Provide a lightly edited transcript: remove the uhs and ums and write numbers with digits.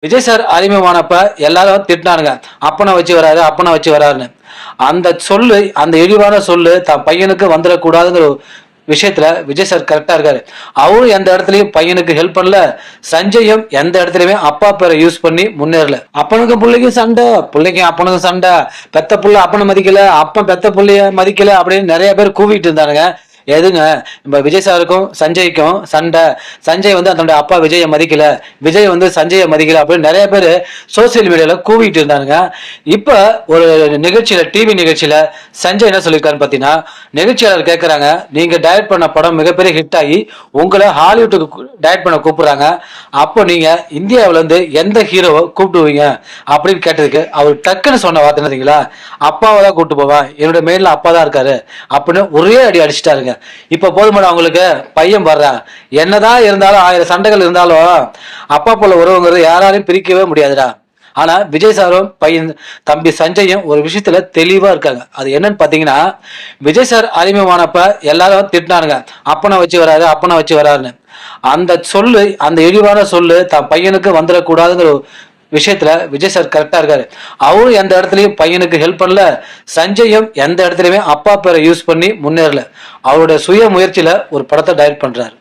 Vijay sir அறிமுகமானப்ப எல்லாரும் திட்டினானுங்க. அப்பனை வச்சு வராரு, அப்பனை வச்சு வராருன்னு. அந்த சொல்லு, அந்த இழிவான சொல்லு தன் பையனுக்கு வந்துடக்கூடாதுங்கிற ஒரு விஷயத்துல விஜய் சார் கரெக்டா இருக்காரு. அவரும் எந்த இடத்துலயும் பையனுக்கு ஹெல்ப் பண்ணல. சஞ்சயும் எந்த இடத்துலயுமே அப்பா பேரை யூஸ் பண்ணி முன்னேறல. அப்பனுக்கும் பிள்ளைக்கும் சண்டை, பிள்ளைக்கும் அப்பனுக்கும் சண்டை, பெத்த புள்ள அப்பனை மதிக்கல, அப்பன் பெத்த புள்ளைய மதிக்கல அப்படின்னு நிறைய பேர் கூவிட்டு இருந்தானுங்க. எதுங்க இப்ப விஜய் சாருக்கும் சஞ்சய்க்கும் சண்டை. சஞ்சய் வந்து தன்னுடைய அப்பா விஜயை மதிக்கல, விஜய் வந்து சஞ்சயை மதிக்கல அப்படின்னு நிறைய பேர் சோசியல் மீடியால கூவிட்டு இருந்தானுங்க. இப்ப ஒரு நிகழ்ச்சியில, டிவி நிகழ்ச்சியில சஞ்சய் என்ன சொல்லியிருக்காருன்னு பாத்தீங்கன்னா, நிகழ்ச்சியாளர் கேட்கறாங்க, நீங்க டைரக்ட் பண்ண படம் மிகப்பெரிய ஹிட் ஆகி உங்களை ஹாலிவுட்டுக்கு டைரக்ட் பண்ண கூப்பிடுறாங்க, அப்போ நீங்க இந்தியாவில இருந்து எந்த ஹீரோவை கூப்பிடுவீங்க அப்படின்னு கேட்டதுக்கு அவர் டக்குன்னு சொன்ன வார்த்தை என்னதுங்களா, அப்பாவை தான் கூப்பிட்டு போவேன், என்னோட மெயின்ல அப்பா தான் இருக்காரு அப்படின்னு ஒரே அடி அடிச்சுட்டாருங்க. இப்ப போதுமாடா அவங்களுக்கு பையன் வர்றான். என்னதான் இருந்தாலும் 1000 சண்டைகள் இருந்தாலும் அப்பா போல உறவுங்கிறது யாராலையும் பிரிக்கவே முடியாதுடா. ஆனா விஜய் சாரும் பையன் தம்பி சஞ்சயும் ஒரு விஷயத்துல தெளிவா இருக்காங்க. அது என்னன்னு பாத்தீங்கன்னா, விஜய் சார் அறிமுகமானப்ப எல்லாரும் திட்டினானுங்க, அப்பனை வச்சு வராரு, அப்பனை வச்சு வராருன்னு. அந்த சொல்லு, அந்த இழிவான சொல்லு தன் பையனுக்கு வந்துடக்கூடாதுங்கிற விஷயத்துல விஜய் சார் கரெக்டா இருக்காரு. அவரும் எந்த இடத்துலயும் பையனுக்கு ஹெல்ப் பண்ணல. சஞ்சயும் எந்த இடத்துலயுமே அப்பா பேரை யூஸ் பண்ணி முன்னேறல. அவருடைய சுய முயற்சியில ஒரு படத்தை டைரக்ட் பண்றாரு.